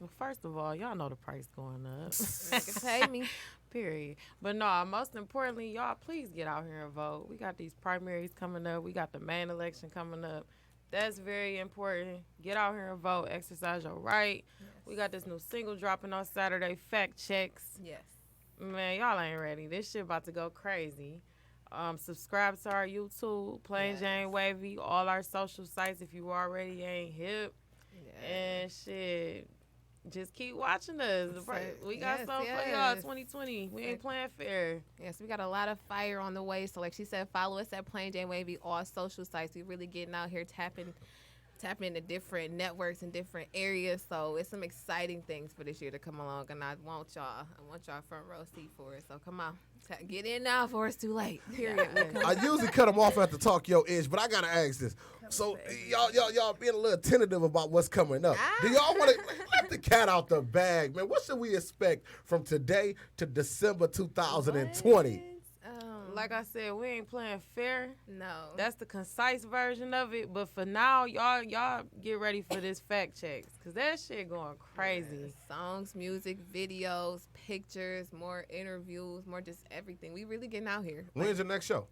Well, first of all, y'all know the price going up. You can pay me. Period. But no, most importantly, y'all please get out here and vote. We got these primaries coming up. We got the main election coming up. That's very important. Get out here and vote. Exercise your right. Yes. We got this new single dropping on Saturday, Fact Checks. Yes. Man, y'all ain't ready. This shit about to go crazy. Subscribe to our YouTube, Plain Jane Wavy, all our social sites if you already ain't hip. Yes. And shit, just keep watching us. We got Yes, something for y'all 2020. We ain't playing fair. Yes, we got a lot of fire on the way. So like she said, follow us at Plain Jane Wavy, all social sites. We really getting out here tapping into different networks and different areas. So it's some exciting things for this year to come along, and I want y'all front row seat for it. So come on, get in now before it's too late. Period. I usually cut them off at the Talk Your Ish, but I got to ask this. So y'all being a little tentative about what's coming up. Do y'all want to let the cat out the bag, man? What should we expect from today to December 2020? Like I said, we ain't playing fair. No. That's the concise version of it. But for now, y'all get ready for this fact checks, because that shit going crazy. Songs, music, videos, pictures, more interviews, more just everything. We really getting out here. When's your next show?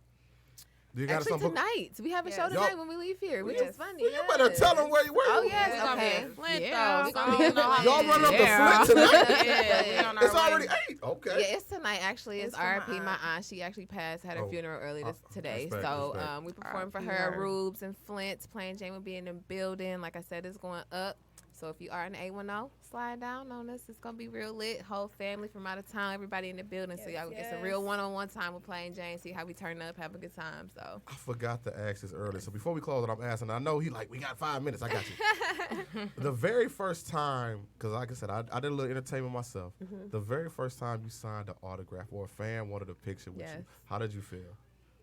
Do you got Actually, something? tonight. We have a show tonight when we leave here, which is funny. Well, you better tell them where you were. Oh, We yes. gonna Okay. be in Flint, Yeah, though. we gonna be in Ohio. Y'all run up Yeah. the Flint tonight? Yeah, we on our It's way. already 8. Okay. Yeah, it's tonight. Actually, it's It's for RIP. my My aunt. aunt, she actually passed, had her Oh. funeral early today. Respect, So respect. we performed for RIP her at her. Rubes and Flint. Plain Jane will be in the building. Like I said, it's going up. So if you are an A10, slide down on us. It's going to be real lit. Whole family from out of town, everybody in the building. So y'all get some real one-on-one time with Plain Jane. See how we turn up, have a good time. So I forgot to ask this earlier. So before we close it, I'm asking. I know he like, we got 5 minutes. I got you. The very first time, because like I said, I did a little entertainment myself. The very first time you signed an autograph or a fan wanted a picture with you, Yes. how did you feel?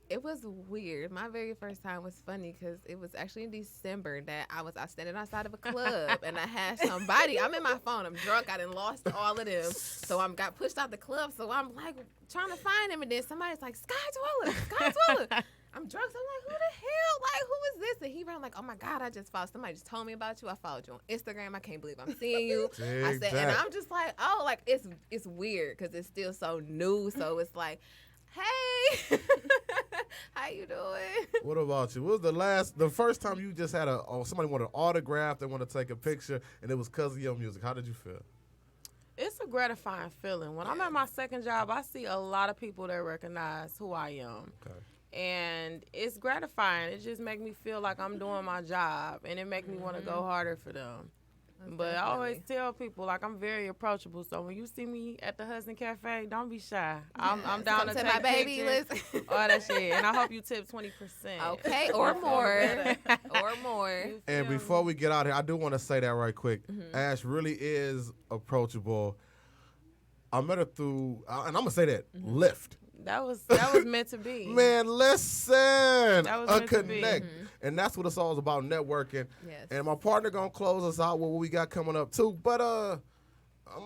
it was weird. My very first time was funny because it was actually in December that I was out standing outside of a club and I had somebody. I'm in my phone. I'm drunk. I done lost all of them. So I got pushed out the club. So I'm like trying to find him, and then somebody's like, Sky Dweller, Sky Dweller. I'm drunk. So I'm like, who the hell? Like, who is this? And he ran like, oh my God, I just followed. Somebody just told me about you. I followed you on Instagram. I can't believe I'm seeing you. I said, and I'm just like, oh, like it's weird because it's still so new. So it's like, hey, how you doing? What about you? What was the first time you just had somebody wanted an autograph, they want to take a picture, and it was because of your music? How did you feel? It's a gratifying feeling. When I'm at my second job, I see a lot of people that recognize who I am. Okay. And it's gratifying. It just make me feel like I'm doing my job, and it make me want to go harder for them. But I always tell people, like, I'm very approachable. So when you see me at the Hudson Cafe, don't be shy. I'm down Come to to take my baby pictures, list. all that shit. And I hope you tip 20%. Okay, or more. Or more. You And feel before me? we get out here, I do want to say that right quick. Ash really is approachable. I met her through, and I'm going to say that, Lyft. That was meant to be. Man, listen, That was a meant to be. connect. And that's what it's all about, networking. Yes. And my partner going to close us out with what we got coming up, too. But I'm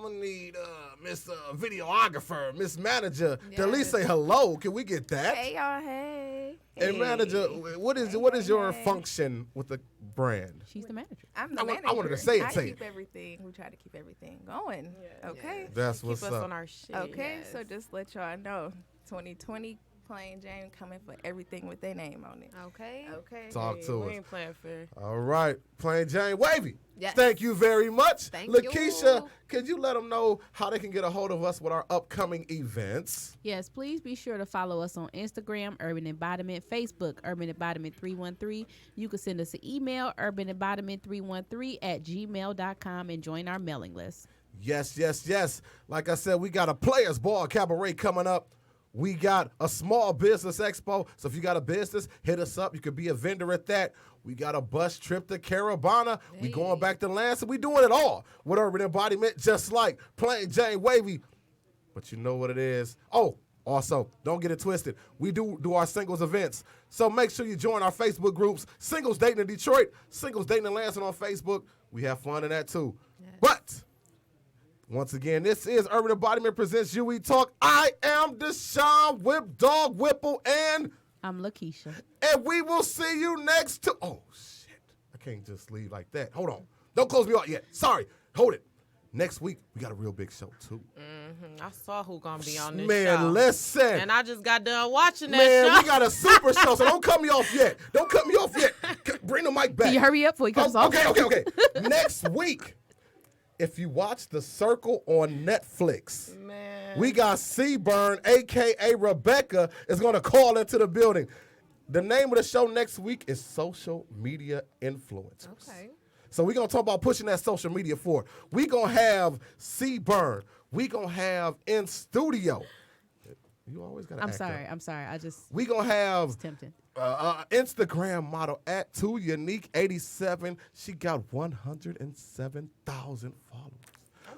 going to need Miss Videographer, Miss Manager, to at least say hello. Can we get that? Hey y'all, hey. And Manager, what is your function with the brand? She's the manager. I'm the I manager. wanted to say it, I say keep everything. We try to keep everything going. Yeah. Okay. That's Keep what's us up. on our shit. Okay. Yes. So just let y'all know, 2020 Plain Jane coming for everything with their name on it. Okay. Okay. Talk to we us. ain't playing fair. All right, Plain Jane Wavy. Yes. Thank you very much. Thank Lakeisha, you. could you let them know how they can get a hold of us with our upcoming events? Yes, please be sure to follow us on Instagram, Urban Embodiment, Facebook, Urban Embodiment 313. You can send us an email, urbanembodiment313@gmail.com, and join our mailing list. Yes, yes, yes. Like I said, we got a Players Ball Cabaret coming up. We got a small business expo. So if you got a business, hit us up. You could be a vendor at that. We got a bus trip to Carabana. We going back to Lansing. We doing it all with Urban Embodiment, just like Plain Jane Wavy. But you know what it is. Oh, also, don't get it twisted. We do our singles events. So make sure you join our Facebook groups, Singles Dating in Detroit, Singles Dating in Lansing on Facebook. We have fun in that too. Yes. But once again, this is Urban Embodiment Presents UE Talk. I am Deshaun Whip Dog Whipple, and I'm Lakeisha. we will see you next to. Oh shit! I can't just leave like that. Hold on, don't close me out yet. Sorry, hold it. Next week we got a real big show too. I saw who gonna be on this Man, show. listen. And I just got done watching that Man, show. we got a super show, so don't cut me off yet. Don't cut me off yet. Bring the mic back. Can you hurry up before he comes off? Okay. Next week, if you watch The Circle on Netflix, Man. we got Seaburn, a.k.a. Rebecca, is going to call into the building. The name of the show next week is Social Media Influencers. Okay. So we're going to talk about pushing that social media forward. We're going to have Seaburn. We're going to have in studio. You always got to I'm sorry. I just We're going to have was tempted. Instagram model at 2Unique87. She got 107,000 followers.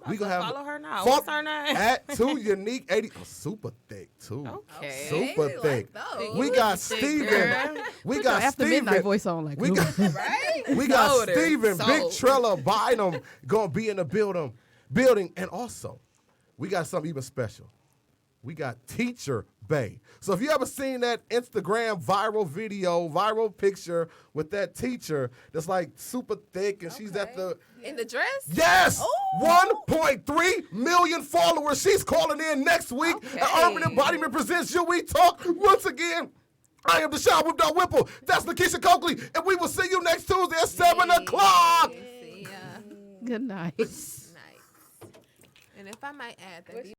We gonna follow her now. fo- What's her name? At 2Unique80. Oh, super thick too. Okay. Super Hey, thick. like those. We got Thick Steven. girl. We Put got your after Steven. midnight voice on like We got Right? we got Sold her. Steven Big Sold. Trella Bynum gonna be in the building, and also we got something even special. We got Teacher Bay. So if you ever seen that Instagram viral picture with that teacher that's like super thick and she's at the In the dress? yes 1.3 million followers. She's calling in next week. Okay. At Urban Embodiment Presents You We Talk. Once again, I am Deshaun Whip Dog Whipple. That's Lakeisha Coakley, and we will see you next Tuesday at 7 o'clock. See ya. Good night. Nice. And if I might add that